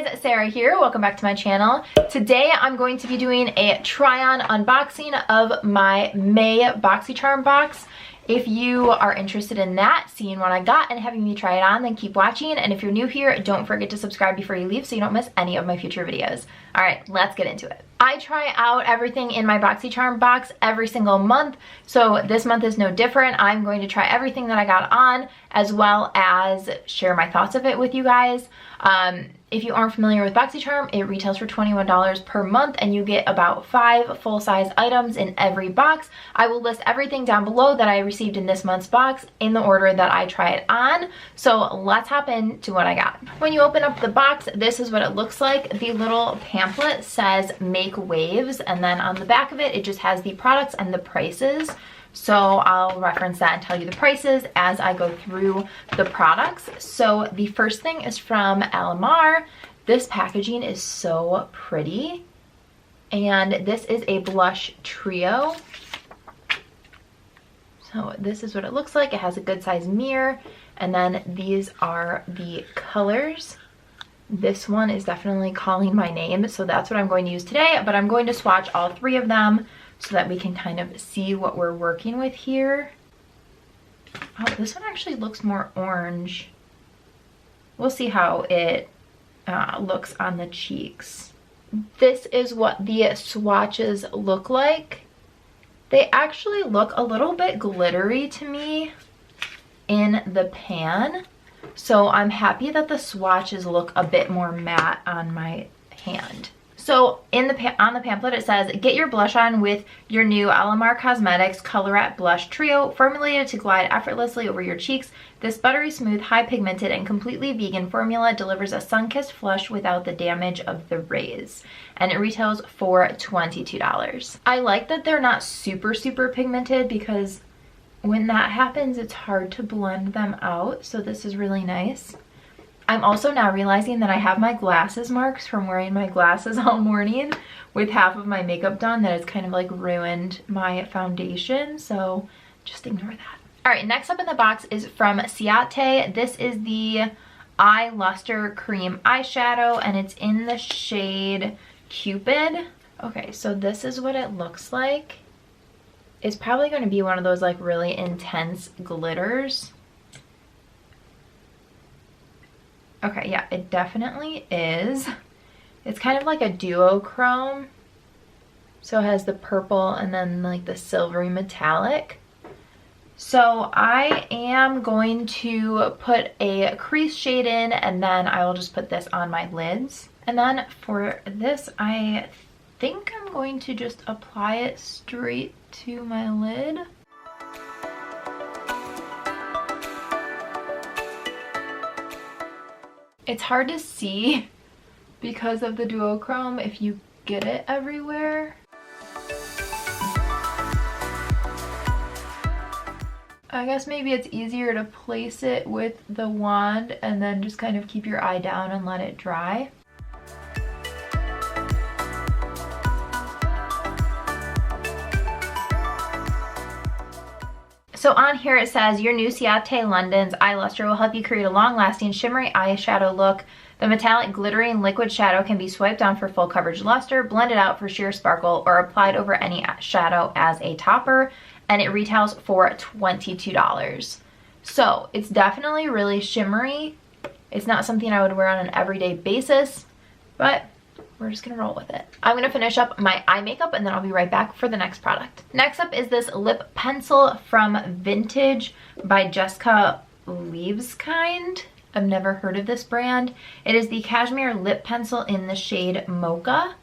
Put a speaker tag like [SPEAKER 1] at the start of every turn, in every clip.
[SPEAKER 1] guys, Sarah here. Welcome back to my channel. Today I'm going to be doing a try-on unboxing of my May BOXYCHARM box. If you are interested in that, seeing what I got and having me try it on, then keep watching. And if you're new here, don't forget to subscribe before you leave so you don't miss any of my future videos. All right, let's get into it. I try out everything in my BOXYCHARM box every single month, so this month is no different. I'm going to try everything that I got on, as well as share my thoughts of it with you guys. If you aren't familiar with BOXYCHARM, it retails for $21 per month and you get about 5 full-size items in every box. I will list everything down below that I received in this month's box in the order that I try it on. So let's hop into what I got. When you open up the box, this is what it looks like. The little pamphlet says "Make Waves," and then on the back of it, it just has the products and the prices. So I'll reference that and tell you the prices as I go through the products. So the first thing is from Alomar. This packaging is so pretty. And this is a blush trio. So this is what it looks like. It has a good size mirror. And then these are the colors. This one is definitely calling my name, so that's what I'm going to use today. But I'm going to swatch all 3 of them so that we can kind of see what we're working with here. Oh, this one actually looks more orange. We'll see how it looks on the cheeks. This is what the swatches look like. They actually look a little bit glittery to me in the pan. So I'm happy that the swatches look a bit more matte on my hand. So on the pamphlet it says, get your blush on with your new Alamar Cosmetics Colorete Blush Trio, formulated to glide effortlessly over your cheeks. This buttery smooth, high pigmented, and completely vegan formula delivers a sun-kissed flush without the damage of the rays. And it retails for $22. I like that they're not super pigmented, because when that happens, it's hard to blend them out. So this is really nice. I'm also now realizing that I have my glasses marks from wearing my glasses all morning with half of my makeup done, that it's kind of like ruined my foundation. So just ignore that. All right, next up in the box is from Ciate. This is the Eye Lustre Cream Eyeshadow, and it's in the shade Cupid. Okay, so this is what it looks like. It's probably going to be one of those like really intense glitters. Okay, yeah, it definitely is. It's kind of like a duochrome. So it has the purple and then like the silvery metallic. So I am going to put a crease shade in, and then I will just put this on my lids. And then for this, I think I'm going to just apply it straight to my lid. It's hard to see because of the duochrome if you get it everywhere. I guess maybe it's easier to place it with the wand and then just kind of keep your eye down and let it dry. So on here it says, your new Ciate London's Eye Lustre will help you create a long-lasting shimmery eyeshadow look. The metallic glittering liquid shadow can be swiped on for full coverage luster, blended out for sheer sparkle, or applied over any shadow as a topper. And it retails for $22. So it's definitely really shimmery. It's not something I would wear on an everyday basis, but we're just gonna roll with it. I'm gonna finish up my eye makeup and then I'll be right back for the next product. Next up is this lip pencil from Vintage by Jessica Liebeskind. I've never heard of this brand. It is the cashmere lip pencil in the shade Mocha.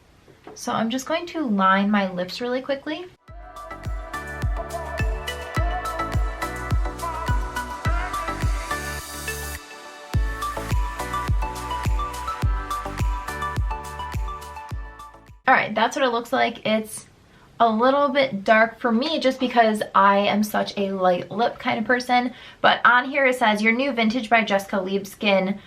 [SPEAKER 1] So I'm just going to line my lips really quickly. All right, that's what it looks like. It's a little bit dark for me just because I am such a light lip kind of person. But on here it says, your new Vintage by Jessica Liebeskind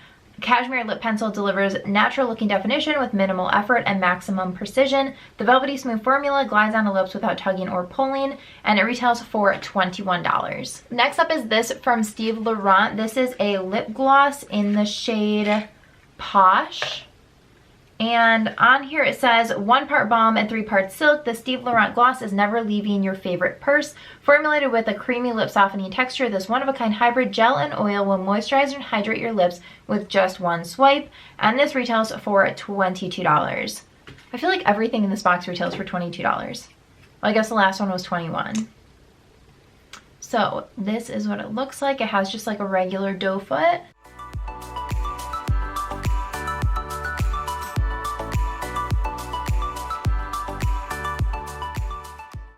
[SPEAKER 1] cashmere lip pencil delivers natural looking definition with minimal effort and maximum precision. The velvety smooth formula glides on the lips without tugging or pulling, and it retails for $21. Next up is this from Laurant. This is a lip gloss in the shade Posh. And on here it says 1 part balm and 3 parts silk. The Steve Laurent gloss is never leaving your favorite purse. Formulated with a creamy lip softening texture, this one-of-a-kind hybrid gel and oil will moisturize and hydrate your lips with just 1 swipe. And this retails for $22. I feel like everything in this box retails for $22. Well, I guess the last one was $21. So this is what it looks like. It has just like a regular doe foot.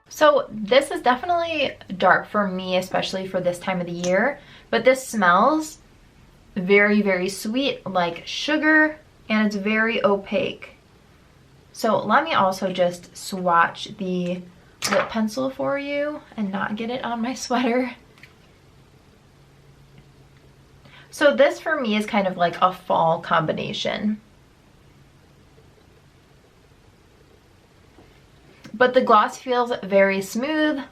[SPEAKER 1] So this is definitely dark for me, especially for this time of the year, but this smells very, very sweet, like sugar, and it's very opaque. So let me also just swatch the lip pencil for you and not get it on my sweater. So this for me is kind of like a fall combination. But the gloss feels very smooth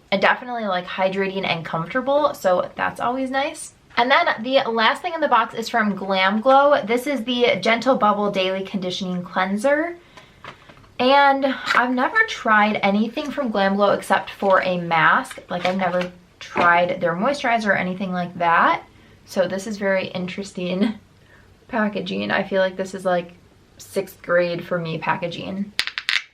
[SPEAKER 1] and definitely like hydrating and comfortable, so that's always nice. And then the last thing in the box is from Glamglow. This is the Gentle Bubble Daily Conditioning Cleanser. And I've never tried anything from Glamglow except for a mask. Like I've never tried their moisturizer or anything like that. So this is very interesting packaging. I feel like this is like 6th grade for me packaging.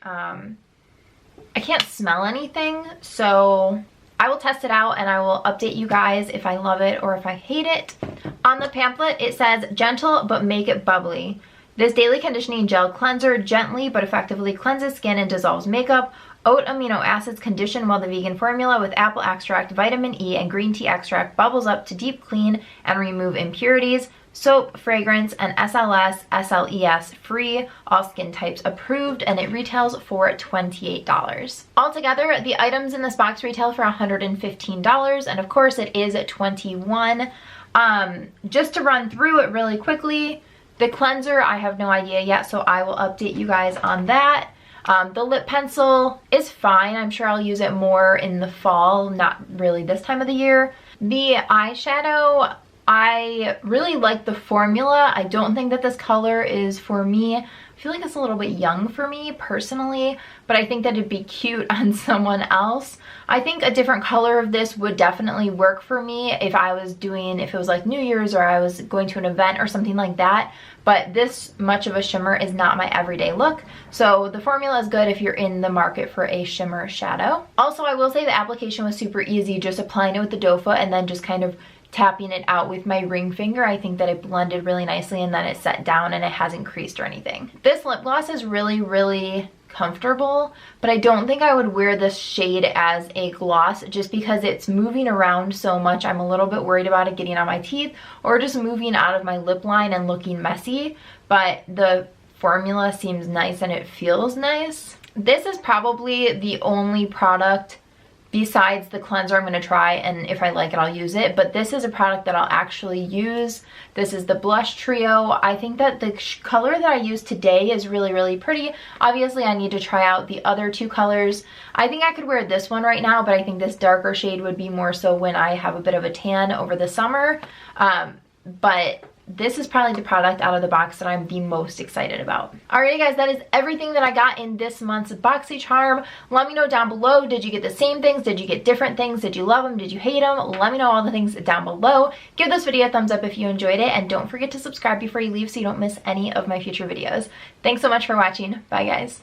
[SPEAKER 1] I can't smell anything, so I will test it out and I will update you guys if I love it or if I hate it. On the pamphlet, it says, gentle but make it bubbly. This daily conditioning gel cleanser gently but effectively cleanses skin and dissolves makeup. Oat amino acids condition while the vegan formula with apple extract, vitamin E, and green tea extract bubbles up to deep clean and remove impurities. Soap, fragrance, and SLS, SLES free, all skin types approved, and it retails for $28. Altogether, the items in this box retail for $115, and of course it is $21. Just to run through it really quickly, the cleanser, I have no idea yet, so I will update you guys on that. The lip pencil is fine. I'm sure I'll use it more in the fall, not really this time of the year. The eyeshadow, I really like the formula. I don't think that this color is for me. I feel like it's a little bit young for me personally, but I think that it'd be cute on someone else. I think a different color of this would definitely work for me if it was like New Year's or I was going to an event or something like that. But this much of a shimmer is not my everyday look. So the formula is good if you're in the market for a shimmer shadow. Also, I will say the application was super easy, just applying it with the doe foot and then just kind of tapping it out with my ring finger. I think that it blended really nicely and then it set down and it hasn't creased or anything. This lip gloss is really, really comfortable, but I don't think I would wear this shade as a gloss just because it's moving around so much. I'm a little bit worried about it getting on my teeth or just moving out of my lip line and looking messy, but the formula seems nice and it feels nice. This is probably the only product besides the cleanser I'm going to try, and if I like it I'll use it, but this is a product that I'll actually use. This is the blush trio. I think that the color that I used today is really, really pretty. Obviously I need to try out the other 2 colors. I think I could wear this one right now, but I think this darker shade would be more so when I have a bit of a tan over the summer. But this is probably the product out of the box that I'm the most excited about. Alrighty guys, that is everything that I got in this month's BOXYCHARM. Let me know down below, did you get the same things? Did you get different things? Did you love them? Did you hate them? Let me know all the things down below. Give this video a thumbs up if you enjoyed it, and don't forget to subscribe before you leave so you don't miss any of my future videos. Thanks so much for watching. Bye guys.